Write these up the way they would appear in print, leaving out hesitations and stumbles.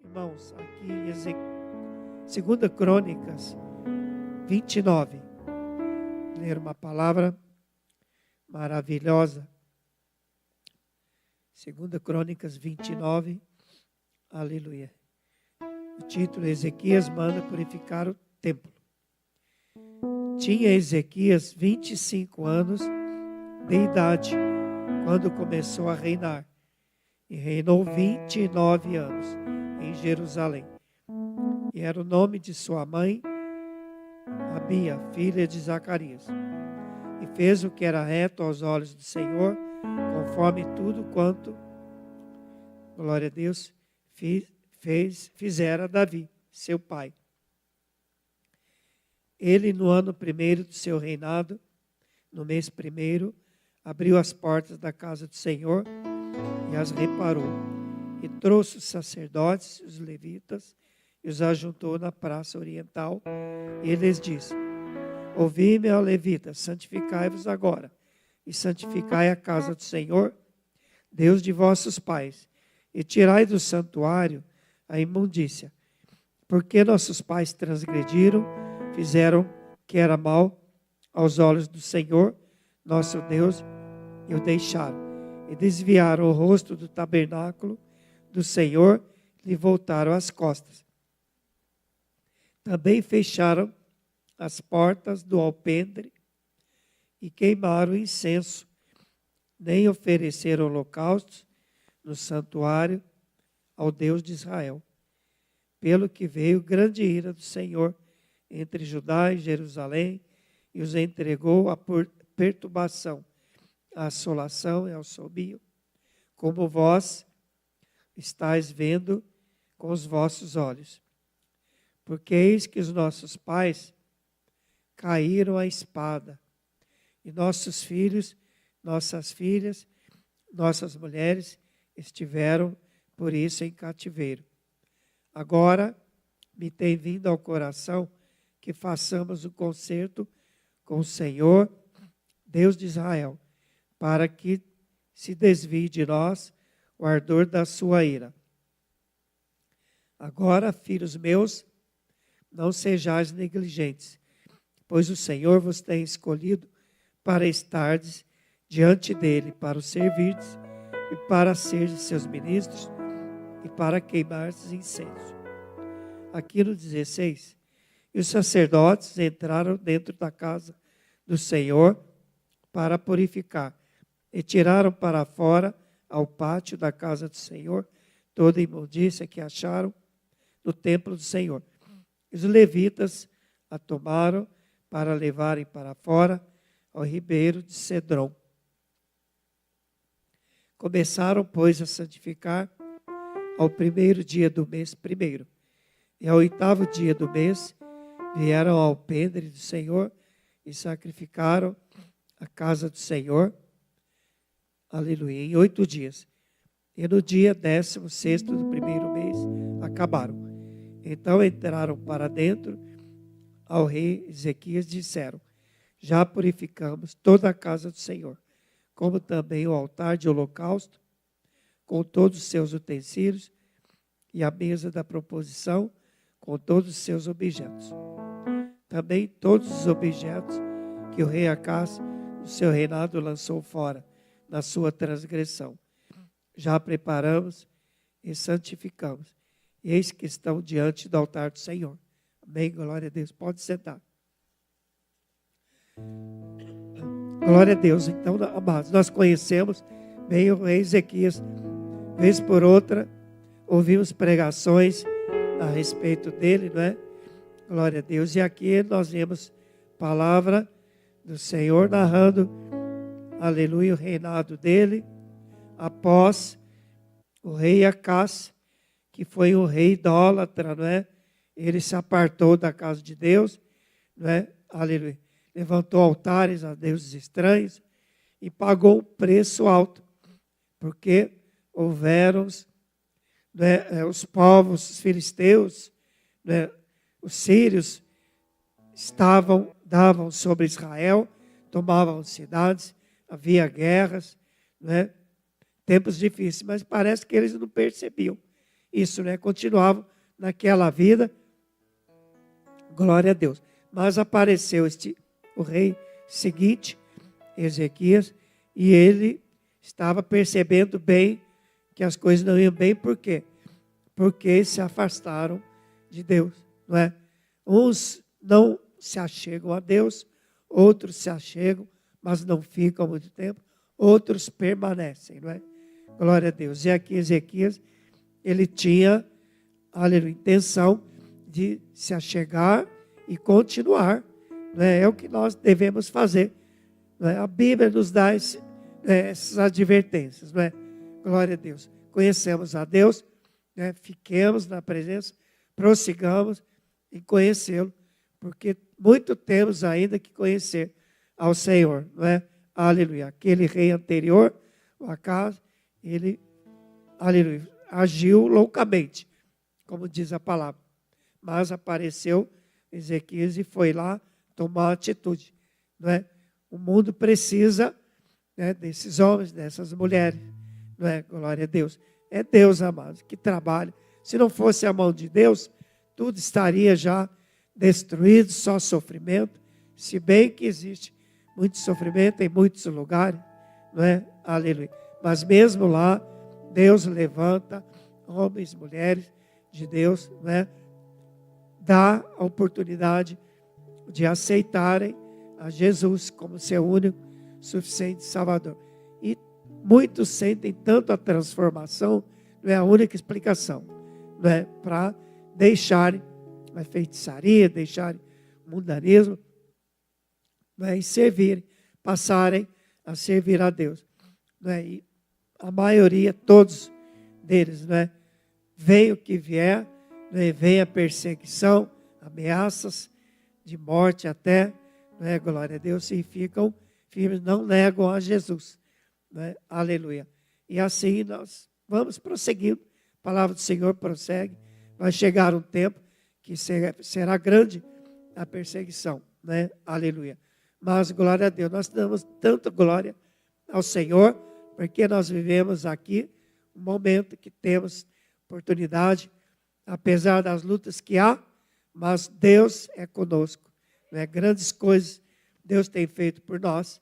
Irmãos, aqui em 2 Crônicas 29, ler uma palavra maravilhosa. 2 Crônicas 29, aleluia. O título: Ezequias manda purificar o templo. Tinha Ezequias 25 anos de idade quando começou a reinar, e reinou 29 anos em Jerusalém. E era o nome de sua mãe, Abia, filha de Zacarias. E fez o que era reto aos olhos do Senhor, conforme tudo quanto, glória a Deus, fizera Davi, seu pai. Ele, no ano primeiro do seu reinado, no mês primeiro, abriu as portas da casa do Senhor e as reparou. E trouxe os sacerdotes, os levitas, e os ajuntou na praça oriental. E lhes disse: Ouvi-me, ó levitas, santificai-vos agora, e santificai a casa do Senhor, Deus de vossos pais, e tirai do santuário a imundícia, porque nossos pais transgrediram, fizeram que era mal aos olhos do Senhor, nosso Deus, e o deixaram, e desviaram o rosto do tabernáculo do Senhor, lhe voltaram as costas. Também fecharam as portas do alpendre e queimaram incenso, nem ofereceram holocaustos no santuário ao Deus de Israel. Pelo que veio grande ira do Senhor entre Judá e Jerusalém, e os entregou à perturbação, à assolação e ao assobio, como vós estáis vendo com os vossos olhos. Porque eis que os nossos pais caíram à espada, e nossos filhos, nossas filhas, nossas mulheres estiveram por isso em cativeiro. Agora me tem vindo ao coração que façamos um concerto com o Senhor, Deus de Israel, para que se desvie de nós o ardor da sua ira. Agora, filhos meus, não sejais negligentes, pois o Senhor vos tem escolhido para estardes diante dele, para o servirdes e para serdes seus ministros e para queimardes incenso. Aqui no 16, e os sacerdotes entraram dentro da casa do Senhor para purificar, e tiraram para fora, ao pátio da casa do Senhor, toda a imundícia que acharam no templo do Senhor. Os levitas a tomaram para levarem para fora ao ribeiro de Cedron. Começaram, pois, a santificar ao primeiro dia do mês primeiro. E ao 8º dia do mês, vieram ao alpendre do Senhor e sacrificaram a casa do Senhor, aleluia, em 8 dias. E no dia 16º do primeiro mês, acabaram. Então entraram para dentro ao rei Ezequias e disseram: Já purificamos toda a casa do Senhor, como também o altar de holocausto, com todos os seus utensílios, e a mesa da proposição, com todos os seus objetos. Também todos os objetos que o rei Acás, no seu reinado, lançou fora, na sua transgressão. Já preparamos e santificamos. E eis que estão diante do altar do Senhor. Amém, glória a Deus. Pode sentar. Glória a Deus. Então, amados, nós conhecemos bem o rei Ezequias. Vez por outra, ouvimos pregações a respeito dele, não é? Glória a Deus. E aqui nós vemos palavra do Senhor narrando, aleluia, o reinado dele, após o rei Acás, que foi um rei idólatra, não é? Ele se apartou da casa de Deus, não é? Aleluia. Levantou altares a deuses estranhos e pagou um preço alto, porque houveram, não é, os povos, os filisteus, não é, os sírios davam sobre Israel, tomavam cidades, havia guerras, não é? Tempos difíceis, mas parece que eles não percebiam. isso, né? Continuavam naquela vida, glória a Deus. Mas apareceu o rei seguinte, Ezequias, e ele estava percebendo bem que as coisas não iam bem. Por quê? Porque se afastaram de Deus, não é? Uns não se achegam a Deus, outros se achegam, mas não ficam muito tempo, outros permanecem, não é? Glória a Deus. E aqui Ezequias, ele tinha, aleluia, intenção de se achegar e continuar, não é? É o que nós devemos fazer, não é? A Bíblia nos dá essas advertências, não é? Glória a Deus. Conhecemos a Deus, né? Fiquemos na presença, prossigamos em conhecê-lo, porque muito temos ainda que conhecer ao Senhor, não é? Aleluia. Aquele rei anterior, o Acaz, ele, aleluia, agiu loucamente, como diz a palavra. Mas apareceu Ezequias e foi lá tomar atitude, não é? O mundo precisa, né, desses homens, dessas mulheres, não é? Glória a Deus. É Deus, amados, que trabalha. Se não fosse a mão de Deus, tudo estaria já destruído, só sofrimento. Se bem que existe muito sofrimento em muitos lugares, não é? Aleluia. Mas mesmo lá, Deus levanta homens, mulheres de Deus, não é? Dá a oportunidade de aceitarem a Jesus como seu único, suficiente Salvador. E muitos sentem tanto a transformação, não é a única explicação, não é? Para deixarem a feitiçaria, deixarem o mundanismo, não é? E servirem, passarem a servir a Deus, não é? E a maioria, todos deles, não é? Vem o que vier, não é? Vem a perseguição, ameaças de morte até, não é? Glória a Deus, e ficam firmes, não negam a Jesus, não é? Aleluia. E assim nós vamos prosseguindo, a palavra do Senhor prossegue, vai chegar um tempo que será grande a perseguição, né? Aleluia. Mas glória a Deus, nós damos tanta glória ao Senhor, porque nós vivemos aqui um momento que temos oportunidade, apesar das lutas que há, mas Deus é conosco, né? Grandes coisas Deus tem feito por nós,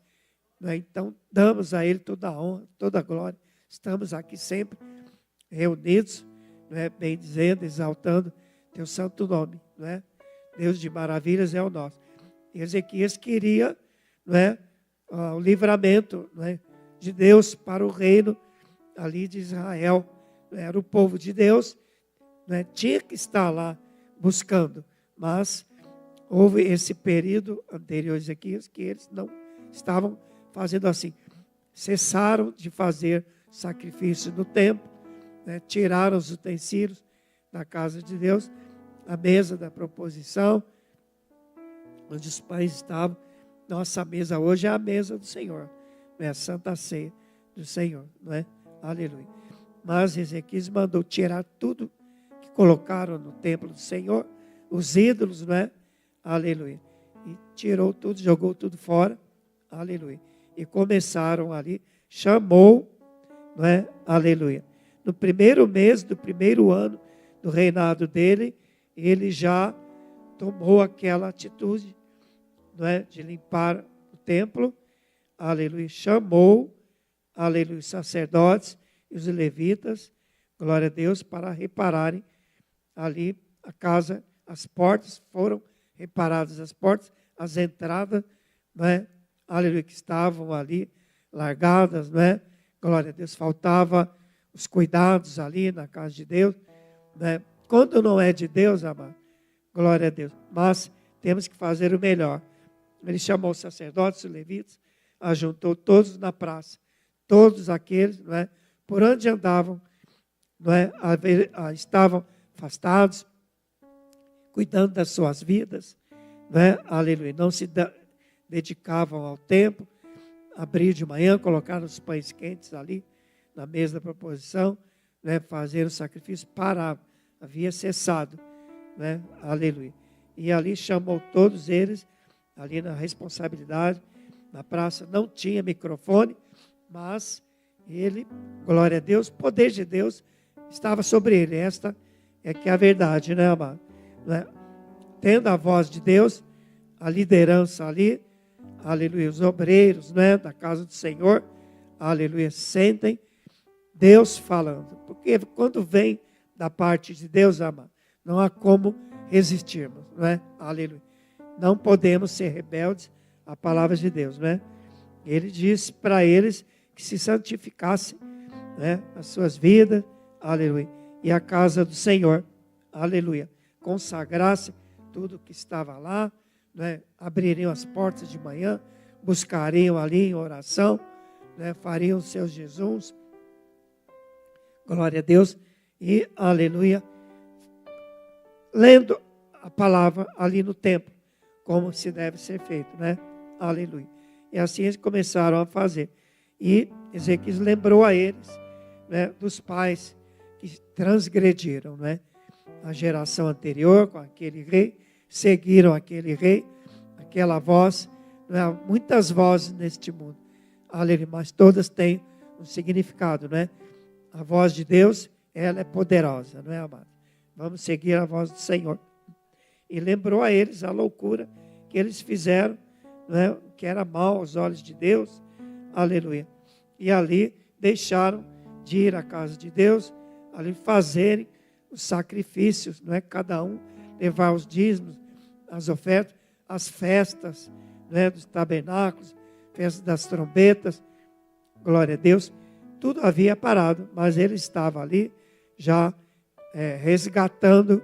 né? Então damos a Ele toda a honra, toda a glória. Estamos aqui sempre reunidos, né? Bem dizendo, exaltando Teu santo nome, não é? Deus de maravilhas é o nosso. E Ezequias queria, não é, o livramento, não é, de Deus para o reino ali de Israel. Era o povo de Deus, não é, tinha que estar lá buscando, mas houve esse período anterior a Ezequias que eles não estavam fazendo assim. Cessaram de fazer sacrifício no templo, né, tiraram os utensílios da casa de Deus, a mesa da proposição, onde os pães estavam. Nossa mesa hoje é a mesa do Senhor, é a Santa Ceia do Senhor, não é? Aleluia. Mas Ezequias mandou tirar tudo que colocaram no templo do Senhor, os ídolos, não é? Aleluia. E tirou tudo, jogou tudo fora, aleluia. E começaram ali, chamou, não é? Aleluia. No primeiro mês do primeiro ano do reinado dele, ele já tomou aquela atitude, não é? De limpar o templo, aleluia. Chamou, aleluia, os sacerdotes e os levitas, glória a Deus, para repararem ali a casa, as portas, foram reparadas as portas, as entradas, não é? Aleluia, que estavam ali largadas, não é? Glória a Deus, faltava os cuidados ali na casa de Deus, né? Quando não é de Deus, amado, glória a Deus, mas temos que fazer o melhor. Ele chamou os sacerdotes, os levitas, ajuntou todos na praça, todos aqueles, não é? Por onde andavam, não é? Estavam afastados, cuidando das suas vidas, não é? Aleluia, não se dedicavam ao templo, abrir de manhã, colocar os pães quentes ali na mesa da proposição, né? Fazer o sacrifício, paravam, havia cessado, né? Aleluia. E ali chamou todos eles, ali na responsabilidade, na praça, não tinha microfone, mas ele, glória a Deus, poder de Deus, estava sobre ele. Esta é que é a verdade, né, amado? Né? Tendo a voz de Deus, a liderança ali, aleluia, os obreiros, né, da casa do Senhor, aleluia, sentem Deus falando. Porque quando vem da parte de Deus, amado, não há como resistirmos, não é? Aleluia. Não podemos ser rebeldes à palavra de Deus, não é? Ele disse para eles que se santificassem, né, as suas vidas, aleluia, e a casa do Senhor, aleluia, consagrassem tudo que estava lá, né, abririam as portas de manhã, buscariam ali em oração, né, fariam seus jejuns, glória a Deus, e aleluia, lendo a palavra ali no templo, como se deve ser feito, né? Aleluia. E assim eles começaram a fazer. E Ezequias lembrou a eles, né, dos pais que transgrediram, né? A geração anterior com aquele rei, seguiram aquele rei, aquela voz, não é? Muitas vozes neste mundo, aleluia, mas todas têm um significado, né? A voz de Deus, ela é poderosa, não é, amado? Vamos seguir a voz do Senhor. E lembrou a eles a loucura que eles fizeram, né, que era mal aos olhos de Deus, aleluia. E ali deixaram de ir à casa de Deus, ali fazerem os sacrifícios, não é? Cada um levar os dízimos, as ofertas, as festas, né, dos tabernáculos, festas das trombetas, glória a Deus. Tudo havia parado, mas ele estava ali já resgatando,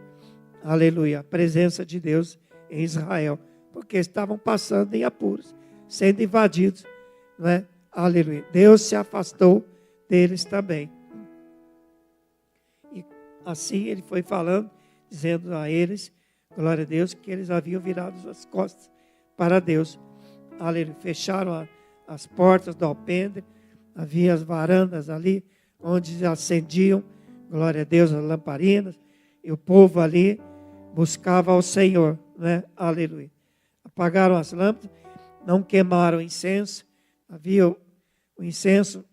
aleluia, a presença de Deus em Israel, porque estavam passando em apuros, sendo invadidos, não é? Aleluia. Deus se afastou deles também. E assim ele foi falando, dizendo a eles, glória a Deus, que eles haviam virado as costas para Deus. Aleluia. Fecharam as portas do alpendre, havia as varandas ali, onde acendiam, glória a Deus, as lamparinas, e o povo ali buscava ao Senhor, né? Aleluia. Apagaram as lâmpadas, não queimaram incenso, havia o incenso,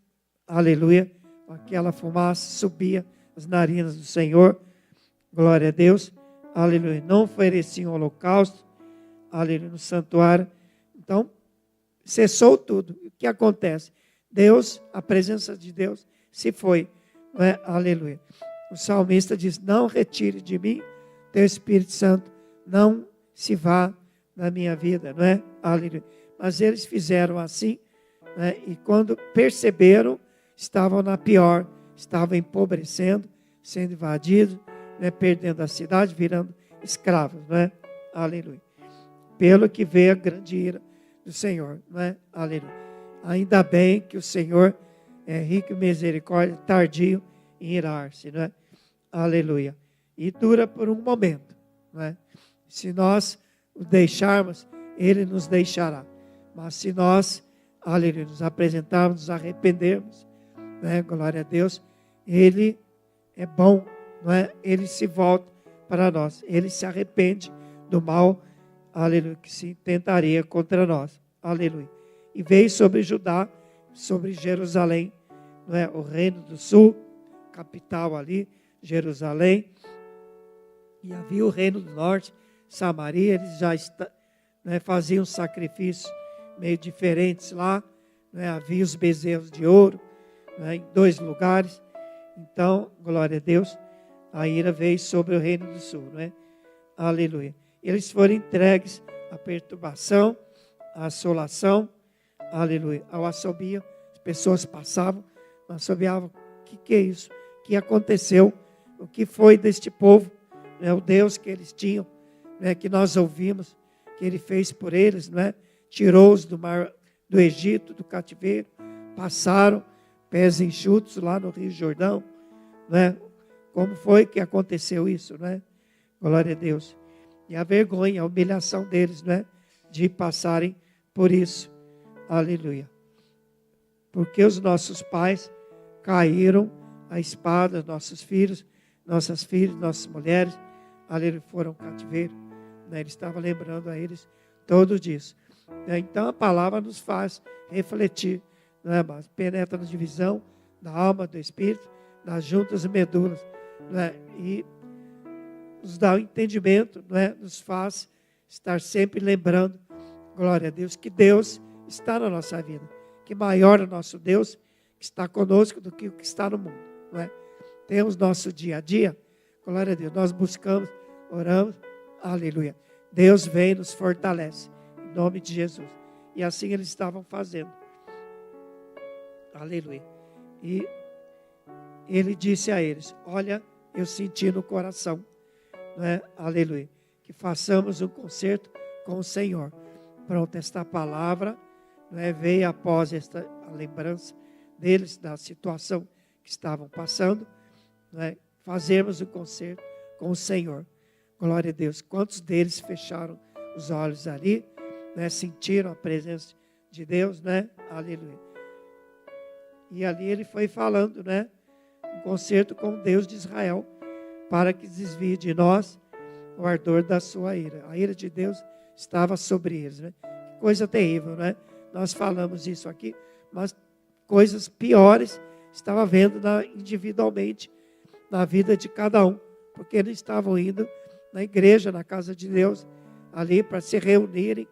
aleluia, aquela fumaça subia as narinas do Senhor, glória a Deus, aleluia. Não ofereciam holocausto, aleluia, no santuário. Então, cessou tudo. O que acontece? Deus, a presença de Deus se foi, não é? Aleluia. O salmista diz: não retire de mim teu Espírito Santo, não se vá na minha vida, não é? Aleluia. Mas eles fizeram assim, né? E quando perceberam, estavam na pior, estavam empobrecendo, sendo invadidos, né? Perdendo a cidade, virando escravos, não é? Aleluia. Pelo que veio a grande ira do Senhor, não é? Aleluia. Ainda bem que o Senhor é rico em misericórdia, tardio em irar-se, não é? Aleluia. E dura por um momento, não é? Se nós o deixarmos, Ele nos deixará. Mas se nós, aleluia, nos apresentarmos, nos arrependermos, né? Glória a Deus, Ele é bom, não é? Ele se volta para nós. Ele se arrepende do mal, aleluia, que se tentaria contra nós. Aleluia. E veio sobre Judá, sobre Jerusalém, não é? O reino do sul, capital ali, Jerusalém. E havia o reino do norte, Samaria. Eles já faziam sacrifícios meio diferentes lá, não é? Havia os bezerros de ouro, não é? Em 2 lugares. Então, glória a Deus, a ira veio sobre o reino do sul, não é? Aleluia. Eles foram entregues à perturbação, à assolação, aleluia, ao assobio. As pessoas passavam, assobiavam: o que é isso? O que aconteceu? O que foi deste povo? É o Deus que eles tinham, né, que nós ouvimos, que Ele fez por eles, né? Tirou-os do mar, do Egito, do cativeiro, passaram pés enxutos lá no Rio Jordão, né? Como foi que aconteceu isso, né? Glória a Deus. E a vergonha, a humilhação deles, né? De passarem por isso. Aleluia. Porque os nossos pais caíram à espada, nossos filhos, nossas filhas, nossas mulheres, aleluia, foram cativeiro. Né? Ele estava lembrando a eles todo disso. Então a palavra nos faz refletir, né? Mas penetra na divisão da alma, do espírito, nas juntas e medulas, não é? E nos dá o entendimento, não é? Nos faz estar sempre lembrando, glória a Deus, que Deus está na nossa vida, que maior é o nosso Deus, que está conosco do que o que está no mundo, não é? Temos nosso dia a dia, glória a Deus, nós buscamos, oramos, aleluia. Deus vem e nos fortalece, em nome de Jesus. E assim eles estavam fazendo, aleluia. E ele disse a eles, olha, eu senti no coração, não é? Aleluia, que façamos um concerto com o Senhor. Pronto, esta palavra, não é? Veio após esta a lembrança deles, da situação que estavam passando, não é? Fazermos um concerto com o Senhor. Glória a Deus. Quantos deles fecharam os olhos ali, né? Sentiram a presença de Deus, né? Aleluia. E ali ele foi falando, né? Um concerto com o Deus de Israel, para que desvie de nós o ardor da sua ira. A ira de Deus estava sobre eles, né? Que coisa terrível, né? Nós falamos isso aqui, mas coisas piores estava vendo individualmente na vida de cada um, porque eles estavam indo na igreja, na casa de Deus, ali para se reunirem,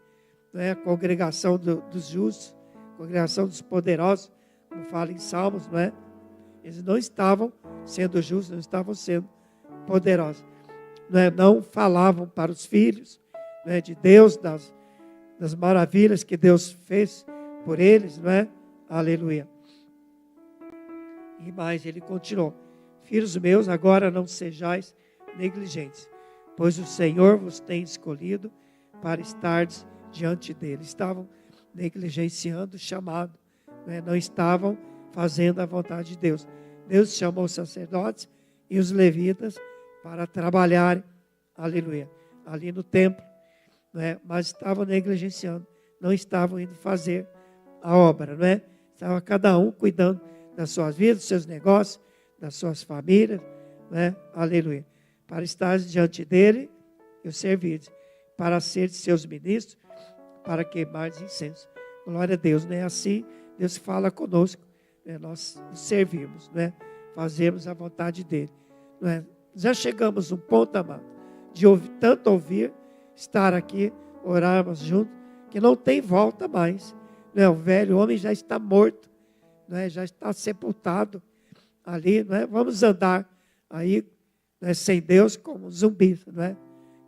né? A congregação dos justos, a congregação dos poderosos, como fala em Salmos, não é? Eles não estavam sendo justos, não estavam sendo poderosos, não é? Não falavam para os filhos, né, de Deus, das maravilhas que Deus fez por eles, não é? Aleluia. E mais, ele continuou: filhos meus, agora não sejais negligentes, pois o Senhor vos tem escolhido para estardes diante dele. Estavam negligenciando o chamado, né? Não estavam fazendo a vontade de Deus. Deus chamou os sacerdotes e os levitas para trabalharem, aleluia, ali no templo, né? Mas estavam negligenciando, não estavam indo fazer a obra, não é? Estava cada um cuidando das suas vidas, dos seus negócios, das suas famílias, né? Aleluia. Para estar diante dele e o servir, para ser seus ministros, para queimar incenso. Glória a Deus, né? Assim Deus fala conosco, né? Nós servimos, né? Fazemos a vontade dele, não é? Já chegamos num ponto, amado, de ouvir, estar aqui, orarmos juntos, que não tem volta mais, né? O velho homem já está morto, né? Já está sepultado ali, né? Vamos andar aí, né? Sem Deus como zumbis, né?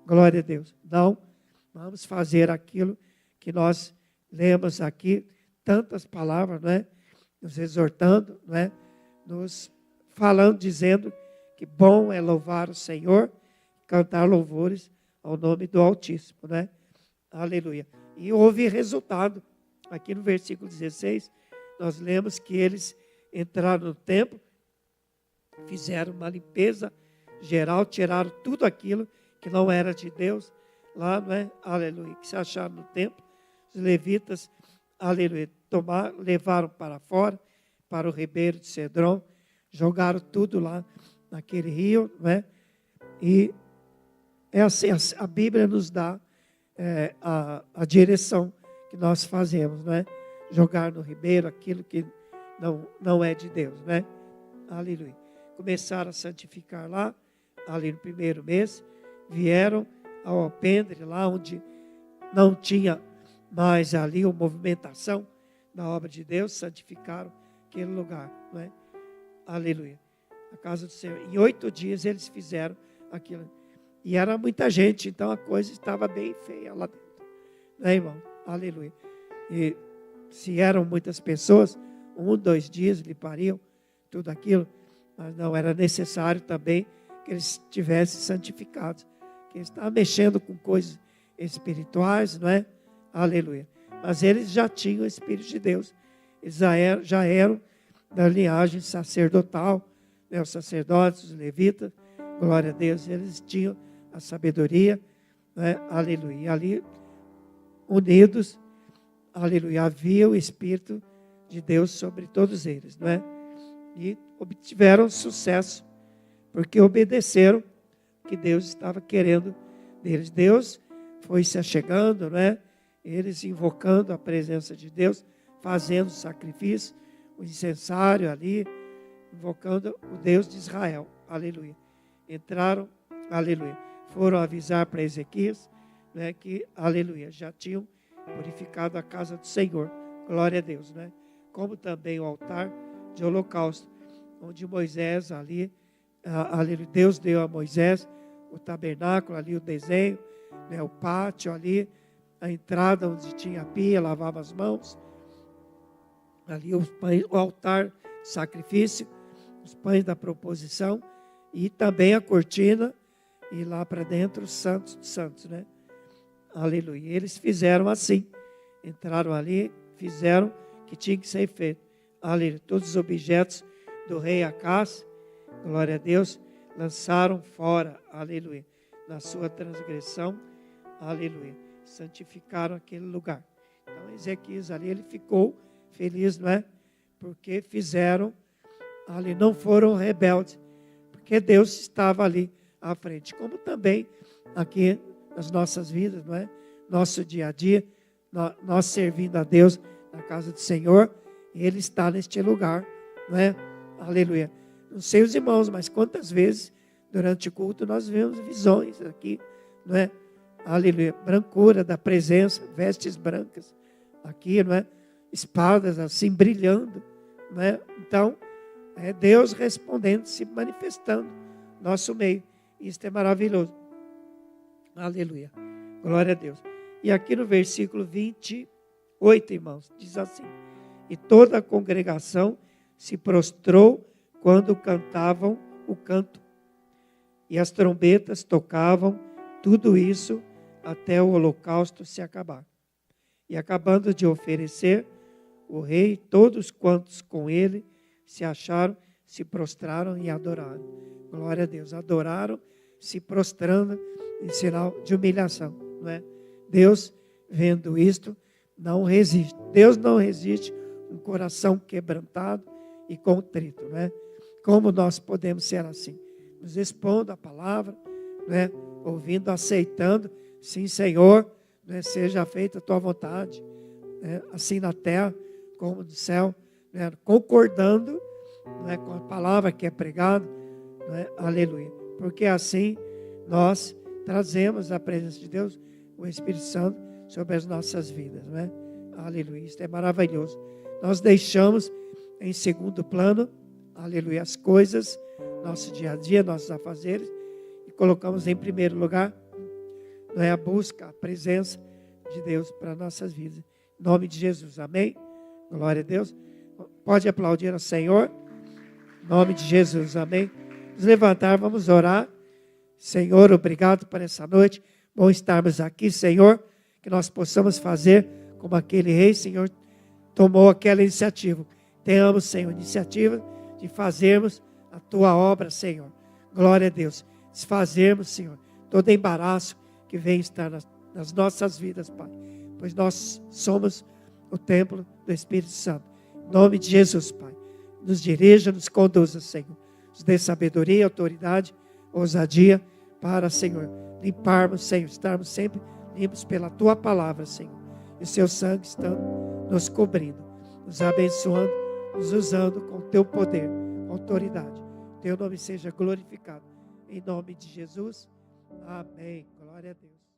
Glória a Deus. Não, vamos fazer aquilo que nós lemos aqui, tantas palavras, né? Nos exortando, né? Nos falando, dizendo que bom é louvar o Senhor, cantar louvores ao nome do Altíssimo, né? Aleluia. E houve resultado. Aqui no versículo 16, nós lemos que eles entraram no templo, fizeram uma limpeza geral, tiraram tudo aquilo que não era de Deus, lá, não é? Aleluia, que se acharam no templo. Os levitas, aleluia, levaram para fora, para o ribeiro de Cedron, jogaram tudo lá naquele rio, não é? E é assim, a Bíblia nos dá a direção que nós fazemos, não é? Jogar no ribeiro aquilo que não é de Deus, né? Aleluia. Começaram a santificar lá, ali no primeiro mês, vieram ao alpendre, lá onde não tinha mais ali uma movimentação da obra de Deus, santificaram aquele lugar, não é? Aleluia. A casa do Senhor. Em 8 dias eles fizeram aquilo. E era muita gente, então a coisa estava bem feia lá dentro, né, irmão? Aleluia. E se eram muitas pessoas, 1, 2 dias limpariam tudo aquilo, mas não era necessário também que eles estivessem santificados, que eles estavam mexendo com coisas espirituais, não é? Aleluia. Mas eles já tinham o Espírito de Deus, eles já eram da linhagem sacerdotal, né? Os sacerdotes, os levitas, glória a Deus, eles tinham a sabedoria, né? Aleluia. E ali, unidos, aleluia, havia o Espírito de Deus sobre todos eles, não é? E obtiveram sucesso, porque obedeceram o que Deus estava querendo deles. Deus foi se achegando, não é? Eles invocando a presença de Deus, fazendo sacrifício, o incensário ali, invocando o Deus de Israel. Aleluia. Entraram, aleluia. Foram avisar para Ezequias, né, que, aleluia, já tinham purificado a casa do Senhor. Glória a Deus, né? Como também o altar de holocausto, onde Moisés ali, aleluia, Deus deu a Moisés o tabernáculo ali, o desenho, né, o pátio ali, a entrada onde tinha a pia, lavava as mãos, ali o altar de sacrifício, os pães da proposição e também a cortina e lá para dentro os santos dos santos, né? Aleluia. Eles fizeram assim, entraram ali, fizeram o que tinha que ser feito. Aleluia. Todos os objetos do rei Acás, glória a Deus, lançaram fora, aleluia, na sua transgressão, aleluia, santificaram aquele lugar. Então Ezequias ali, ele ficou feliz, não é? Porque fizeram, ali não foram rebeldes, porque Deus estava ali à frente, como também aqui nas nossas vidas, não é? Nosso dia a dia, nós servindo a Deus na casa do Senhor, Ele está neste lugar, não é? Aleluia. Não sei os irmãos, mas quantas vezes durante o culto nós vemos visões aqui, não é? Aleluia. Brancura da presença, vestes brancas aqui, não é? Espadas assim brilhando, não é? Então, é Deus respondendo, se manifestando no nosso meio. Isso é maravilhoso. Aleluia. Glória a Deus. E aqui no versículo 28, irmãos, diz assim: e toda a congregação se prostrou quando cantavam o canto, e as trombetas tocavam, tudo isso até o holocausto se acabar. E acabando de oferecer, o rei, todos quantos com ele se acharam, se prostraram e adoraram. Glória a Deus. Adoraram, se prostrando em sinal de humilhação, não é? Deus, vendo isto, não resiste. Deus não resiste um coração quebrantado e contrito, não é? Como nós podemos ser assim? Nos expondo a palavra, não é? Ouvindo, aceitando, sim, Senhor, não é? Seja feita a tua vontade, né? Assim na terra como no céu, não é? Concordando, não é? Com a palavra que é pregada, não é? Aleluia. Porque assim nós trazemos a presença de Deus, o Espírito Santo, sobre as nossas vidas, não é? Aleluia. Isso é maravilhoso. Nós deixamos em segundo plano, aleluia, as coisas, nosso dia a dia, nossos afazeres, e colocamos em primeiro lugar, não é, a busca, a presença de Deus para nossas vidas. Em nome de Jesus, amém? Glória a Deus. Pode aplaudir ao Senhor. Em nome de Jesus, amém? Nos levantar, vamos orar. Senhor, obrigado por essa noite. Bom estarmos aqui, Senhor, que nós possamos fazer como aquele rei, Senhor, tomou aquela iniciativa. Tenhamos, Senhor, iniciativa de fazermos a tua obra, Senhor. Glória a Deus. Desfazermos, Senhor, todo embaraço que vem estar nas nossas vidas, Pai. Pois nós somos o templo do Espírito Santo. Em nome de Jesus, Pai. Nos dirija, nos conduza, Senhor. Nos dê sabedoria, autoridade, ousadia para, Senhor, limparmos, Senhor, estarmos sempre limpos pela tua palavra, Senhor. E o seu sangue estando nos cobrindo, nos abençoando, nos usando com o teu poder, com autoridade. Teu nome seja glorificado. Em nome de Jesus. Amém. Glória a Deus.